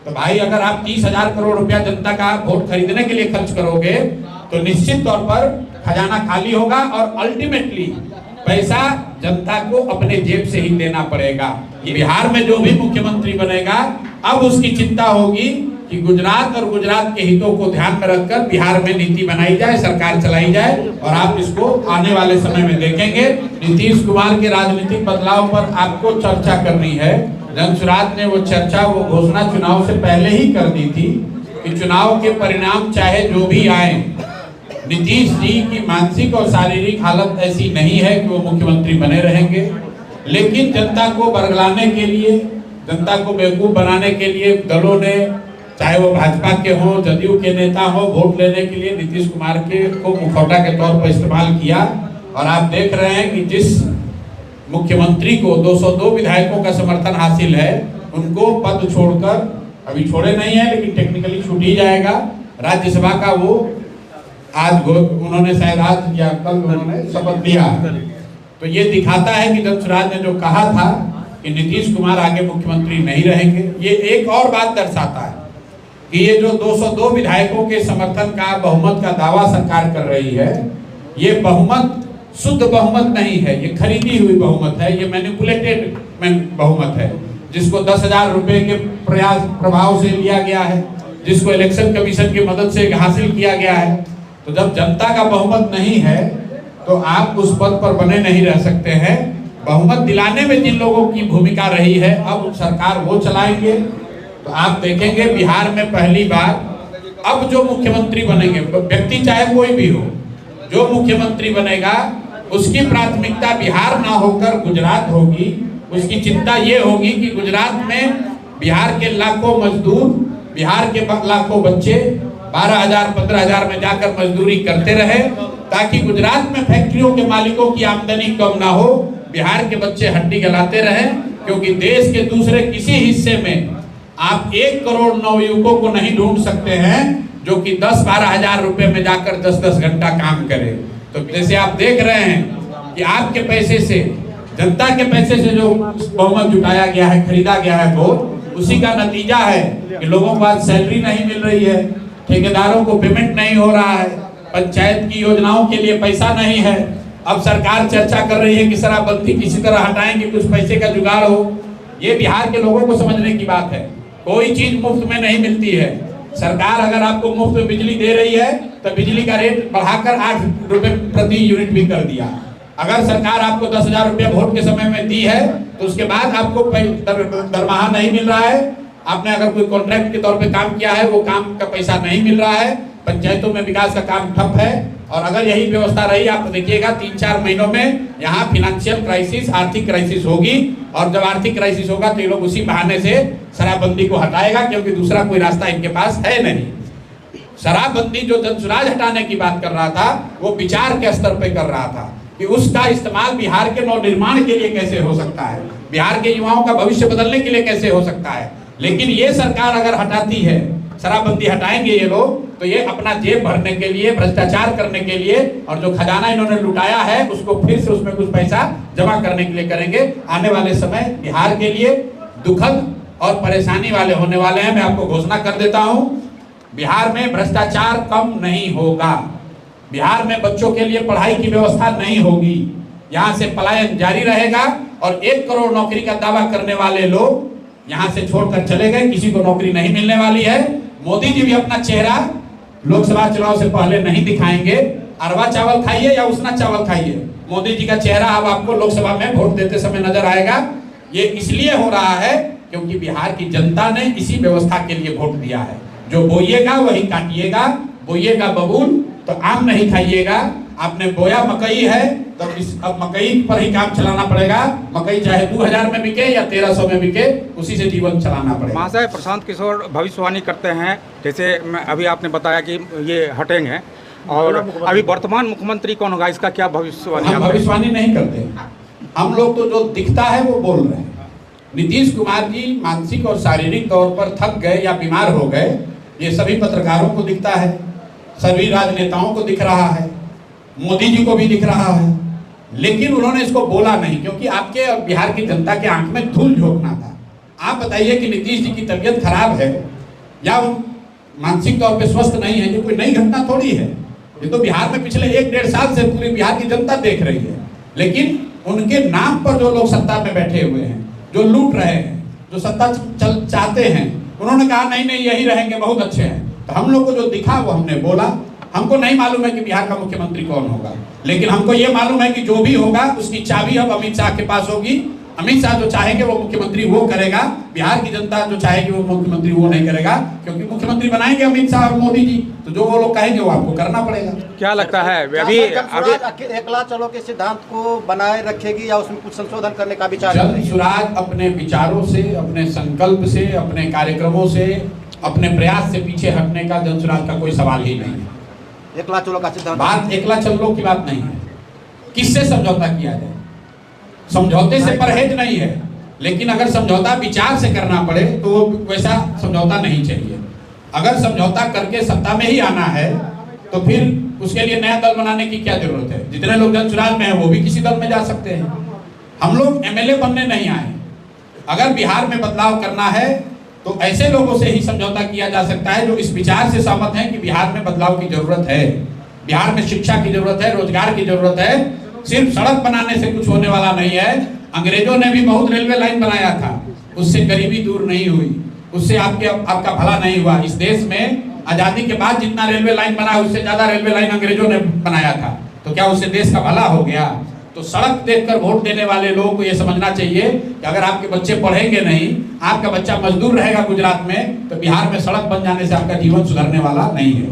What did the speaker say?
तो भाई अगर आप 30,000 करोड़ रुपया जनता का वोट खरीदने के लिए खर्च करोगे तो निश्चित तौर पर खजाना खाली होगा और अल्टीमेटली पैसा जनता को अपने जेब से ही देना पड़ेगा। ये बिहार में जो भी मुख्यमंत्री बनेगा अब उसकी चिंता होगी कि गुजरात और गुजरात के हितों को ध्यान में रखकर बिहार में नीति बनाई जाए, सरकार चलाई जाए। और आप इसको आने वाले समय में देखेंगे। नीतीश कुमार के राजनीतिक बदलाव पर आपको चर्चा करनी है। जनसुराज ने वो चर्चा, वो घोषणा चुनाव से पहले ही कर दी थी कि चुनाव के परिणाम चाहे जो भी आए, नीतीश जी की मानसिक और शारीरिक हालत ऐसी नहीं है कि वो मुख्यमंत्री बने रहेंगे। लेकिन जनता को बरगलाने के लिए, जनता को बेवकूफ बनाने के लिए दलों ने, चाहे वो भाजपा के हो, जदयू के नेता हो, वोट लेने के लिए नीतीश कुमार के को मुखौटा के तौर पर इस्तेमाल किया। और आप देख रहे हैं कि जिस मुख्यमंत्री को 202 विधायकों का समर्थन हासिल है, उनको पद छोड़कर, अभी छोड़े नहीं है लेकिन टेक्निकली छूट ही जाएगा, राज्यसभा का वो आज उन्होंने शायद आज या कल उन्होंने शपथ लिया। तो ये दिखाता है कि जनसुराज ने जो कहा था कि नीतीश कुमार आगे मुख्यमंत्री नहीं रहेंगे, ये एक और बात दर्शाता है कि ये जो 202 विधायकों के समर्थन का बहुमत का दावा सरकार कर रही है, ये बहुमत शुद्ध बहुमत नहीं है, ये खरीदी हुई बहुमत है, ये मैनिपुलेटेड बहुमत है, जिसको 10,000 रुपए के प्रभाव से लिया गया है, जिसको इलेक्शन कमीशन की मदद से हासिल किया गया है। तो जब जनता का बहुमत नहीं है तो आप उस पद पर बने नहीं रह सकते हैं। बहुमत दिलाने में जिन लोगों की भूमिका रही है, अब सरकार वो चलाएंगे। तो आप देखेंगे बिहार में पहली बार अब जो मुख्यमंत्री बनेंगे, व्यक्ति चाहे कोई भी हो, जो मुख्यमंत्री बनेगा उसकी प्राथमिकता बिहार ना होकर गुजरात होगी। उसकी चिंता ये होगी कि गुजरात में बिहार के लाखों मजदूर, बिहार के लाखों बच्चे 12,000 15,000 में जाकर मजदूरी करते रहे, ताकि गुजरात में फैक्ट्रियों के मालिकों की आमदनी कम ना हो, बिहार के बच्चे हड्डी गलाते रहे। क्योंकि देश के दूसरे किसी हिस्से में आप 1 करोड़ नवयुवकों को नहीं ढूंढ सकते हैं जो कि 10-12 हजार रुपए में जाकर 10-10 घंटा काम करे। तो जैसे आप देख रहे हैं कि आपके पैसे से, जनता के पैसे से जो बहुमत जुटाया गया है, खरीदा गया है वोट, उसी का नतीजा है कि लोगों को आज सैलरी नहीं मिल रही है, ठेकेदारों को पेमेंट नहीं हो रहा है, पंचायत की योजनाओं के लिए पैसा नहीं है। अब सरकार चर्चा कर रही है कि शराबबंदी किसी तरह हटाएंगे, कुछ पैसे का जुगाड़ हो। ये बिहार के लोगों को समझने की बात है। कोई चीज मुफ्त में नहीं मिलती है। सरकार अगर आपको मुफ्त में बिजली दे रही है तो बिजली का रेट बढ़ाकर 8 रुपए प्रति यूनिट भी कर दिया। अगर सरकार आपको 10,000 रुपया वोट के समय में दी है तो उसके बाद आपको दरमाहा नहीं मिल रहा है, आपने अगर कोई कॉन्ट्रैक्ट के तौर पे काम किया है, वो काम का पैसा नहीं मिल रहा है, पंचायतों में विकास का काम ठप है। और अगर यही व्यवस्था रही, आप देखिएगा 3-4 महीनों में यहाँ फाइनेंशियल क्राइसिस, आर्थिक क्राइसिस होगी। और जब आर्थिक क्राइसिस होगा तो ये लोग उसी बहाने से शराबबंदी को हटाएगा, क्योंकि दूसरा कोई रास्ता इनके पास है नहीं। शराबबंदी जो जनसुराज हटाने की बात कर रहा था, वो विचार के स्तर पे कर रहा था कि उसका इस्तेमाल बिहार के नवनिर्माण के लिए कैसे हो सकता है, बिहार के युवाओं का भविष्य बदलने के लिए कैसे हो सकता है। लेकिन ये सरकार अगर हटाती है, शराबबंदी हटाएंगे ये लोग, तो ये अपना जेब भरने के लिए, भ्रष्टाचार करने के लिए, और जो खजाना इन्होंने लुटाया है उसको फिर से उसमें कुछ पैसा जमा करने के लिए करेंगे। आने वाले समय बिहार के लिए दुखद और परेशानी वाले होने वाले हैं। मैं आपको घोषणा कर देता हूं, बिहार में भ्रष्टाचार कम नहीं होगा, बिहार में बच्चों के लिए पढ़ाई की व्यवस्था नहीं होगी, यहाँ से पलायन जारी रहेगा। और 1 करोड़ नौकरी का दावा करने वाले लोग यहाँ से छोड़कर चले गए, किसी को नौकरी नहीं मिलने वाली है। मोदी जी भी अपना चेहरा लोकसभा चुनाव से पहले नहीं दिखाएंगे। अरवा चावल खाइए या उसना चावल खाइए, मोदी जी का चेहरा अब आपको लोकसभा में वोट देते समय नजर आएगा। ये इसलिए हो रहा है क्योंकि बिहार की जनता ने इसी व्यवस्था के लिए वोट दिया है। जो बोइएगा वही काटिएगा, बोइएगा बबूल तो आम नहीं खाइएगा। आपने बोया मकई है तो अब मकई पर ही काम चलाना पड़ेगा। मकई चाहे 2000 में बिके या 1300 में बिके, उसी से जीवन चलाना पड़ेगा। महाशय, प्रशांत किशोर भविष्यवाणी करते हैं, जैसे अभी आपने बताया कि ये हटेंगे, और अभी वर्तमान मुख्यमंत्री कौन होगा, इसका क्या भविष्यवाणी? हम भविष्यवाणी नहीं करते, हम लोग तो जो दिखता है वो बोल रहे हैं। नीतीश कुमार जी मानसिक और शारीरिक तौर पर थक गए या बीमार हो गए, ये सभी पत्रकारों को दिखता है, सभी राजनेताओं को दिख रहा है, मोदी जी को भी दिख रहा है। लेकिन उन्होंने इसको बोला नहीं, क्योंकि आपके और बिहार की जनता के आंख में धूल झोंकना था। आप बताइए कि नीतीश जी की तबीयत खराब है या वो मानसिक तौर पे स्वस्थ नहीं है, ये कोई नई घटना थोड़ी है। ये तो बिहार में पिछले 1-1.5 साल से पूरी बिहार की जनता देख रही है। लेकिन उनके नाम पर जो लोग सत्ता में बैठे हुए हैं, जो लूट रहे हैं, जो सत्ता चाहते हैं, उन्होंने कहा नहीं नहीं यही रहेंगे, बहुत अच्छे हैं। तो हम लोग को जो दिखा वो हमने बोला। हमको नहीं मालूम है कि बिहार का मुख्यमंत्री कौन होगा, लेकिन हमको ये मालूम है कि जो भी होगा उसकी चाबी अब अमित शाह के पास होगी। अमित शाह जो चाहेंगे वो मुख्यमंत्री वो करेगा, बिहार की जनता जो चाहेगी वो मुख्यमंत्री वो नहीं करेगा, क्योंकि मुख्यमंत्री बनाएंगे अमित शाह और मोदी जी, तो जो वो लोग कहेंगे वो आपको करना पड़ेगा। क्या लगता है अभी एकला चलो के सिद्धांत को बनाए रखेगी या उसमें कुछ संशोधन करने का विचार? जन सुराज अपने विचारों से, अपने संकल्प से, अपने कार्यक्रमों से, अपने प्रयास से पीछे हटने का जन सुराज का कोई सवाल ही नहीं है। एकला चलो का सिद्धांत, बात एकला चलो की बात नहीं है। किससे समझौता किया जाए, समझौते से परहेज नहीं है, लेकिन अगर समझौता विचार से करना पड़े तो वो वैसा समझौता नहीं चाहिए। अगर समझौता करके सत्ता में ही आना है तो फिर उसके लिए नया दल बनाने की क्या जरूरत है। जितने लोग जन सुराज में हैं वो भी किसी दल में जा सकते हैं। हम लोग एमएलए बनने नहीं आए। अगर बिहार में बदलाव करना है तो ऐसे लोगों से ही समझौता किया जा सकता है जो इस विचार से सहमत हैं कि बिहार में बदलाव की जरूरत है, बिहार में शिक्षा की जरूरत है, रोजगार की जरूरत है। सिर्फ सड़क बनाने से कुछ होने वाला नहीं है। अंग्रेजों ने भी बहुत रेलवे लाइन बनाया था, उससे गरीबी दूर नहीं हुई, उससे आपका भला नहीं हुआ। इस देश में आजादी के बाद जितना रेलवे लाइन बना उससे ज्यादा रेलवे लाइन अंग्रेजों ने बनाया था, तो क्या उससे देश का भला हो गया? तो सड़क देखकर वोट देने वाले लोगों को यह समझना चाहिए कि अगर आपके बच्चे पढ़ेंगे नहीं, आपका बच्चा मजदूर रहेगा गुजरात में, तो बिहार में सड़क बन जाने से आपका जीवन सुधरने वाला नहीं है।